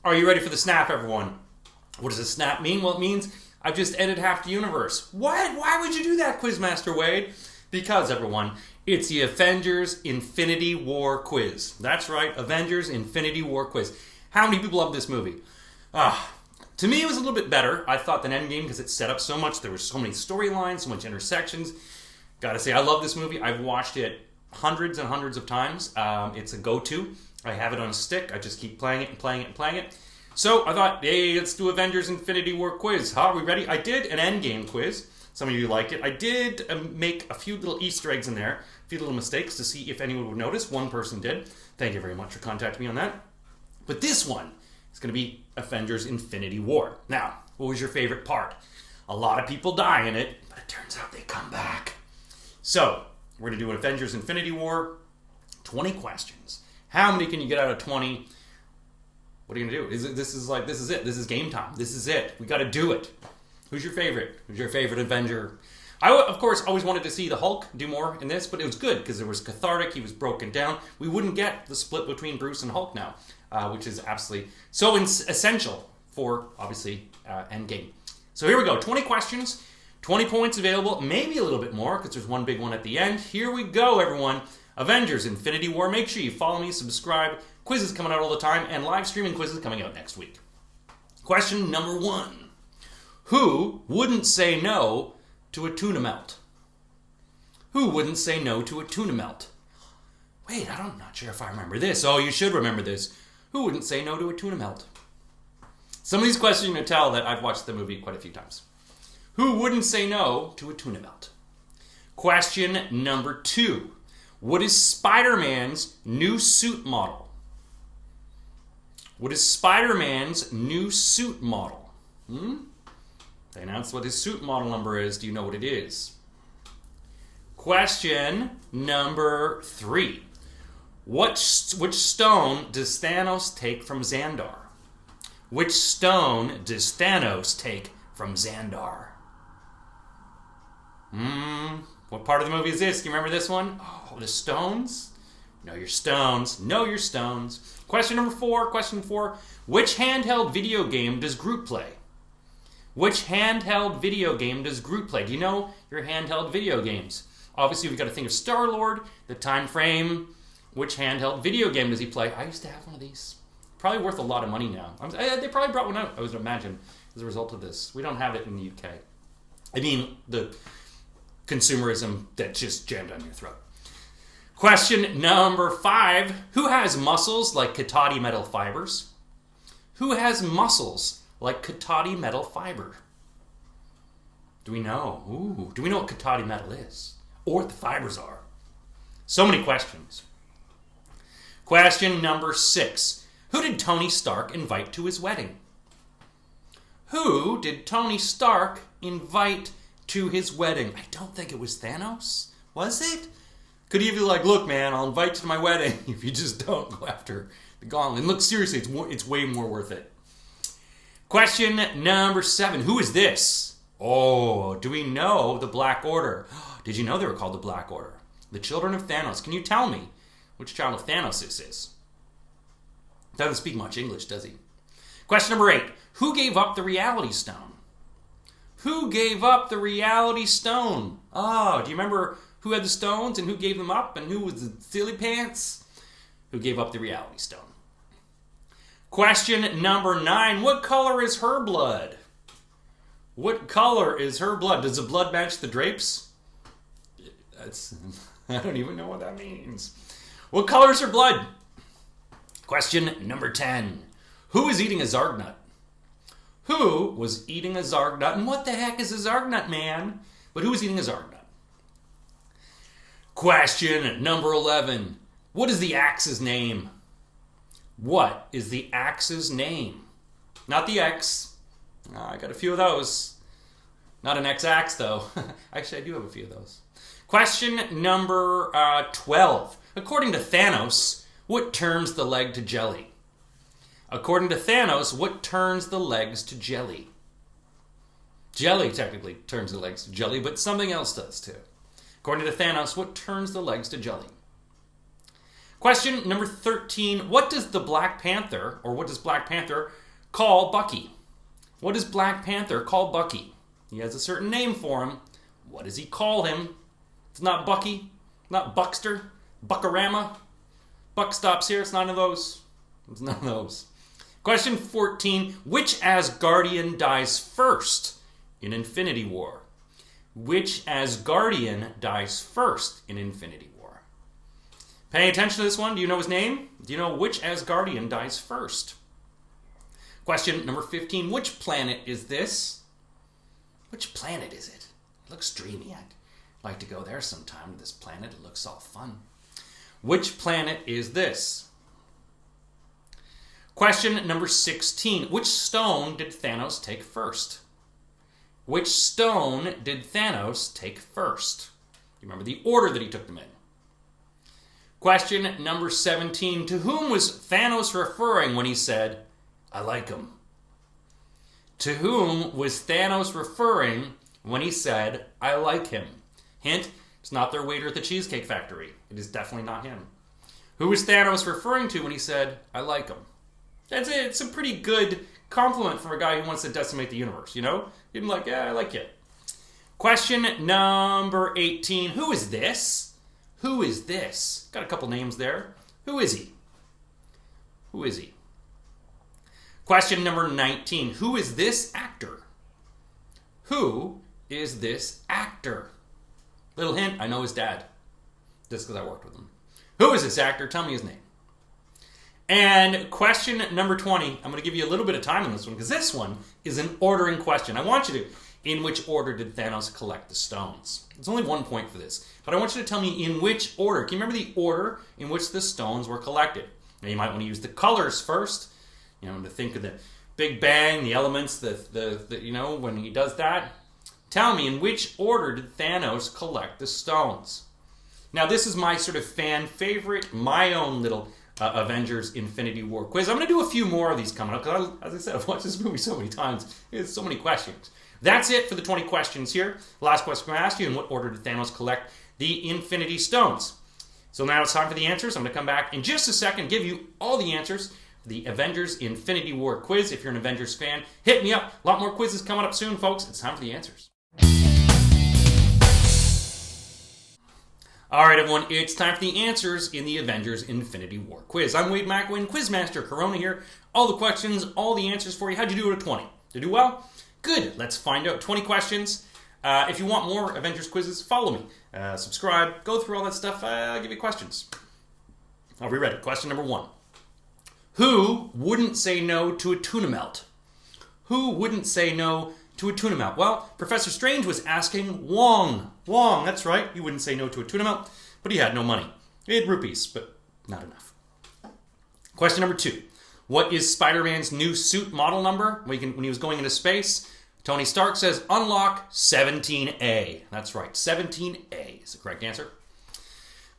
Are you ready for the snap, everyone? What does a snap mean? Well, it means I've just edited half the universe. What? Why would you do that, Quizmaster Wade? Because, everyone, it's the Avengers Infinity War quiz. That's right, Avengers Infinity War quiz. How many people love this movie? To me, it was a little bit better, I thought, than Endgame because it set up so much. There were so many storylines, so much intersections. Gotta say, I love this movie. I've watched it hundreds and hundreds of times. It's a go-to. I have it on a stick. I just keep playing it and playing it and playing it. So I thought, hey, let's do Avengers Infinity War quiz. Are we ready? I did an Endgame quiz. Some of you liked it. I did make a few little Easter eggs in there, a few little mistakes to see if anyone would notice. One person did. Thank you very much for contacting me on that. But this one is going to be Avengers Infinity War. Now, what was your favorite part? A lot of people die in it, but it turns out they come back. So, we're going to do an Avengers Infinity War, 20 questions. How many can you get out of 20? What are you going to do? This is it. This is game time. This is it. We got to do it. Who's your favorite? Who's your favorite Avenger? I, of course, always wanted to see the Hulk do more in this, but it was good because it was cathartic. He was broken down. We wouldn't get the split between Bruce and Hulk now, which is absolutely so essential for, obviously, Endgame. So here we go. 20 questions, 20 points available, maybe a little bit more because there's one big one at the end. Here we go, everyone. Avengers Infinity War. Make sure you follow me, subscribe. Quizzes coming out all the time, and live streaming quizzes coming out next week. Question number 1. Who wouldn't say no to a tuna melt? Who wouldn't say no to a tuna melt? Wait, I'm not sure if I remember this. Oh, you should remember this. Who wouldn't say no to a tuna melt? Some of these questions you're going to tell that I've watched the movie quite a few times. Who wouldn't say no to a tuna melt? Question number 2. What is Spider-Man's new suit model? What is Spider-Man's new suit model? They announced what his suit model number is. Do you know what it is? Question number 3. Which stone does Thanos take from XANDAR? Which stone does Thanos take from XANDAR? What part of the movie is this? Do you remember this one? Oh, the stones? Know your stones. Know your stones. Question number 4. Question 4. Which handheld video game does GROOT play? Which handheld video game does GROOT play? Do you know your handheld video games? Obviously, we've got to think of Star-Lord, the time frame. Which handheld video game does he play? I used to have one of these. Probably worth a lot of money now. They probably brought one out, I would imagine, as a result of this. We don't have it in the UK. I mean, the consumerism that just jammed down your throat. Question number 5. Who has muscles like Katati metal fibers? Who has muscles like Katati metal fiber? Do we know? Ooh, do we know what Katati metal is? Or what the fibers are? So many questions. Question number 6. Who did Tony Stark invite to his wedding? Who did Tony Stark invite to his wedding? I don't think it was Thanos. Was it? Could he be like, look, man, I'll invite you to my wedding if you just don't go after the gauntlet. And look, seriously, it's way more worth it. Question number 7. Who is this? Oh, do we know the Black Order? Did you know they were called the Black Order? The children of Thanos. Can you tell me which child of Thanos this is? Doesn't speak much English, does he? Question number 8. Who gave up the Reality Stone? Who gave up the Reality Stone? Oh, do you remember who had the stones and who gave them up and who was the silly pants? Who gave up the Reality Stone? Question number 9. What color is her blood? What color is her blood? Does the blood match the drapes? I don't even know what that means. What color is her blood? Question number 10. Who is eating a ZARGNUT? Who was eating a ZARGNUT? And what the heck is a ZARGNUT, man? But who was eating a ZARGNUT? Question number 11. What is the axe's name? What is the axe's name? Not the X. I got a few of those. Not an X-axe, though. Actually, I do have a few of those. Question number 12. According to Thanos, what turns the leg to jelly? According to Thanos, what turns the legs to jelly? Jelly technically turns the legs to jelly, but something else does too. According to Thanos, what turns the legs to jelly? Question number 13. What does the Black Panther, or what does Black Panther call Bucky? What does Black Panther call Bucky? He has a certain name for him. What does he call him? It's not Bucky, not Buckster, Buckarama. Buck stops here. It's none of those. It's none of those. Question 14. Which Asgardian dies first in Infinity War? Which Asgardian dies first in Infinity War? Paying attention to this one. Do you know his name? Do you know which Asgardian dies first? Question number 15. Which planet is this? Which planet is it? It looks dreamy. I'd like to go there sometime to this planet. It looks all fun. Which planet is this? Question number 16. Which stone did Thanos take first? Which stone did Thanos take first? You remember the order that he took them in. Question number 17. To whom was Thanos referring when he said, I like him? To whom was Thanos referring when he said, I like him? Hint, it's not their waiter at the Cheesecake Factory. It is definitely not him. Who was Thanos referring to when he said, I like him? That's it. It's a pretty good compliment for a guy who wants to decimate the universe, you know? You'd be like, yeah, I like you. Question number 18. Who is this? Who is this? Got a couple names there. Who is he? Who is he? Question number 19. Who is this actor? Who is this actor? Little hint, I know his dad. Just because I worked with him. Who is this actor? Tell me his name. And question number 20. I'm going to give you a little bit of time on this one because this one is an ordering question. I want you to, in which order did Thanos collect the stones? There's only 1 point for this, but I want you to tell me in which order. Can you remember the order in which the stones were collected? Now you might want to use the colors first, you know, to think of the Big Bang, the elements, the you know, when he does that. Tell me, in which order did Thanos collect the stones? Now this is my sort of fan favorite, my own little Avengers Infinity War quiz. I'm going to do a few more of these coming up because, as I said, I've watched this movie so many times. There's so many questions. That's it for the 20 questions here. The last question I'm going to ask you, in what order did Thanos collect the Infinity Stones? So now it's time for the answers. I'm going to come back in just a second, give you all the answers for the Avengers Infinity War quiz. If you're an Avengers fan, hit me up. A lot more quizzes coming up soon, folks. It's time for the answers. All right, everyone, it's time for the answers in the Avengers Infinity War quiz. I'm Wade McElwain, Quizmaster Corona here. All the questions, all the answers for you. How'd you do at 20? Did you do well? Good. Let's find out. 20 questions. If you want more Avengers quizzes, follow me. Subscribe. Go through all that stuff. I'll give you questions. Are we ready? Question number 1. Who wouldn't say no to a tuna melt? Who wouldn't say no to a tuna melt? Well, Professor Strange was asking Wong. Wong, that's right. He wouldn't say no to a tuna melt, but he had no money. He had rupees, but not enough. Question number 2. What is Spider-Man's new suit model number when he was going into space? Tony Stark says, unlock 17A. That's right, 17A is the correct answer.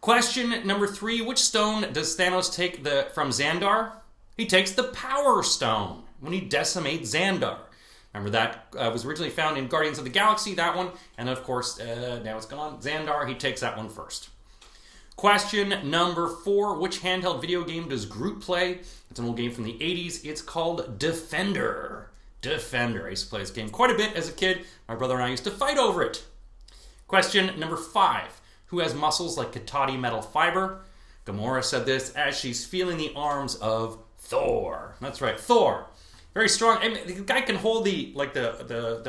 Question number 3. Which stone does Thanos take from XANDAR? He takes the Power Stone when he decimates XANDAR. Remember that was originally found in Guardians of the Galaxy, that one. And of course, now it's gone. XANDAR, he takes that one first. Question number 4. Which handheld video game does Groot play? It's an old game from the 80s. It's called Defender. Defender. I used to play this game quite a bit as a kid. My brother and I used to fight over it. Question number 5. Who has muscles like Katati metal fiber? Gamora said this as she's feeling the arms of Thor. That's right, Thor. Very strong. I mean, the guy can hold the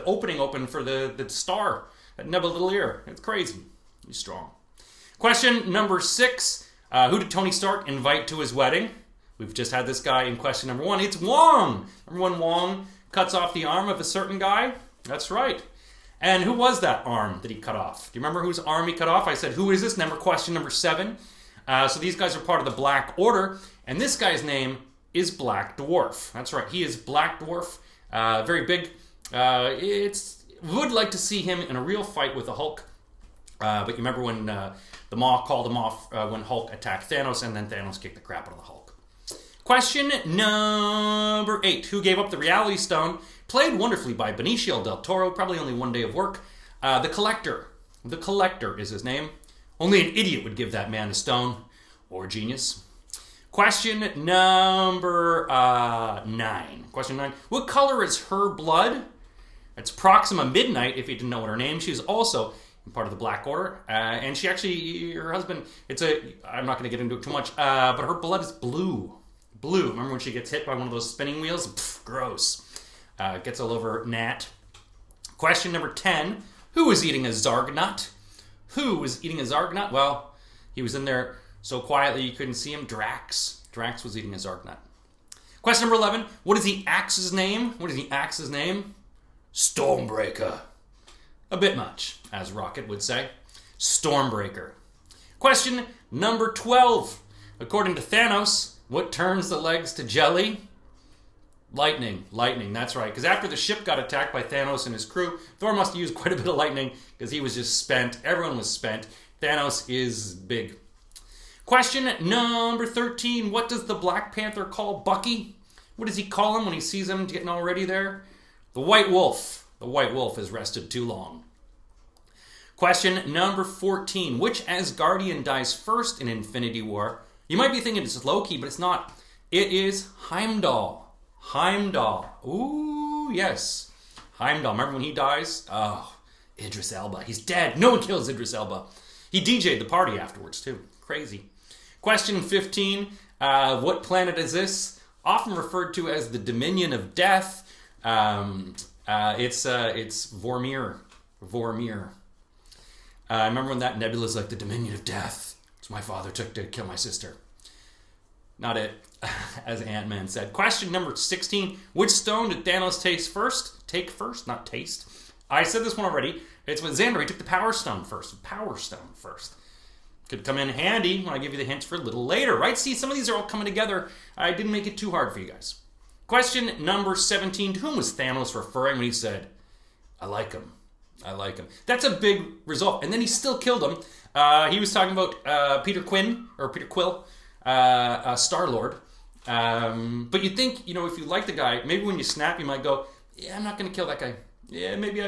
opening open for the star at Nebula Little Ear. It's crazy. He's strong. Question number 6. Who did Tony Stark invite to his wedding? We've just had this guy in question number 1. It's Wong. Remember when Wong cuts off the arm of a certain guy? That's right. And who was that arm that he cut off? Do you remember whose arm he cut off? I said, who is this? Question number 7. So these guys are part of the Black Order. And this guy's name is Black Dwarf. That's right. He is Black Dwarf. Very big. Would like to see him in a real fight with the Hulk. But you remember when the Maw called him off when Hulk attacked Thanos, and then Thanos kicked the crap out of the Hulk. Question number 8. Who gave up the Reality Stone? Played wonderfully by Benicio del Toro. Probably only one day of work. The Collector. The Collector is his name. Only an idiot would give that man a stone. or genius. Question number 9. Question 9. What color is her blood? It's Proxima Midnight, if you didn't know what her name. She's also part of the Black Order. And she actually, her husband, I'm not going to get into it too much, but her blood is blue. Blue. Remember when she gets hit by one of those spinning wheels? Pff, gross. Gets all over Nat. Question number 10. Who was eating a ZARGNUT? Who was eating a ZARGNUT? Well, he was in there so quietly you couldn't see him. Drax. Drax was eating a ZARGNUT. Question number 11. What is the Axe's name? What is the Axe's name? Stormbreaker. A bit much, as Rocket would say. Stormbreaker. Question number 12. According to Thanos, what turns the legs to jelly? Lightning. Lightning, that's right. Because after the ship got attacked by Thanos and his crew, Thor must have used quite a bit of lightning because he was just spent. Everyone was spent. Thanos is big. Question number 13. What does the Black Panther call Bucky? What does he call him when he sees him getting all ready there? The White Wolf. The White Wolf has rested too long. Question number 14. Which Asgardian dies first in Infinity War? You might be thinking it's Loki, but it's not. It is Heimdall. Heimdall. Ooh, yes. Heimdall. Remember when he dies? Oh, Idris Elba. He's dead. No one kills Idris Elba. He DJ'd the party afterwards, too. Crazy. Question 15. What planet is this? Often referred to as the Dominion of Death. It's Vormir. Vormir. I remember when that nebula's like the Dominion of Death. It's my father took to kill my sister. Not it, as Ant-Man said. Question number 16. Which stone did Thanos take first? Not taste. I said this one already. It's with XANDAR. He took the Power Stone first. Power Stone first. Could come in handy when I give you the hints for a little later, right? See, some of these are all coming together. I didn't make it too hard for you guys. Question number 17. To whom was Thanos referring when he said, I like him. I like him. That's a big result. And then he still killed him. He was talking about Peter Quill, Star-Lord. But you think, if you like the guy, maybe when you snap, you might go, yeah, I'm not going to kill that guy. Yeah, maybe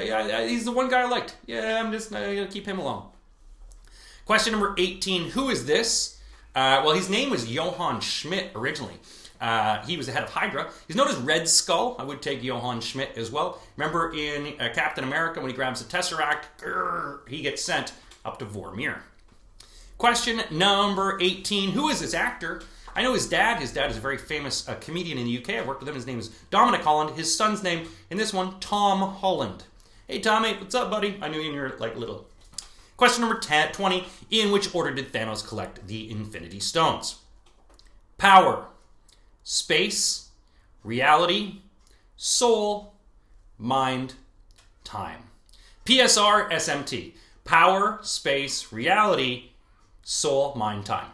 he's the one guy I liked. Yeah, I'm just going to keep him alone. Question number 18. Who is this? Well, his name was Johann Schmidt originally. He was the head of Hydra. He's known as Red Skull. I would take Johann Schmidt as well. Remember in Captain America when he grabs the Tesseract, he gets sent up to Vormir. Question number 18. Who is this actor? I know his dad. His dad is a very famous comedian in the UK. I've worked with him. His name is Dominic Holland. His son's name in this one, Tom Holland. Hey, Tommy. What's up, buddy? I knew you were little. Question number 20. In which order did Thanos collect the Infinity Stones? Power. Space, reality, soul, mind, time. PSR, SMT. Power, space, reality, soul, mind, time.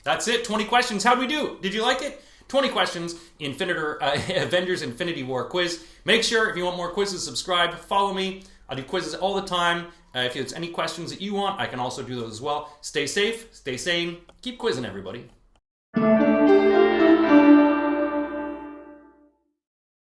That's it. 20 questions. How'd we do? Did you like it? 20 questions, Avengers Infinity War quiz. Make sure, if you want more quizzes, subscribe. Follow me. I do quizzes all the time. If there's any questions that you want, I can also do those as well. Stay safe, stay sane. Keep quizzing, everybody.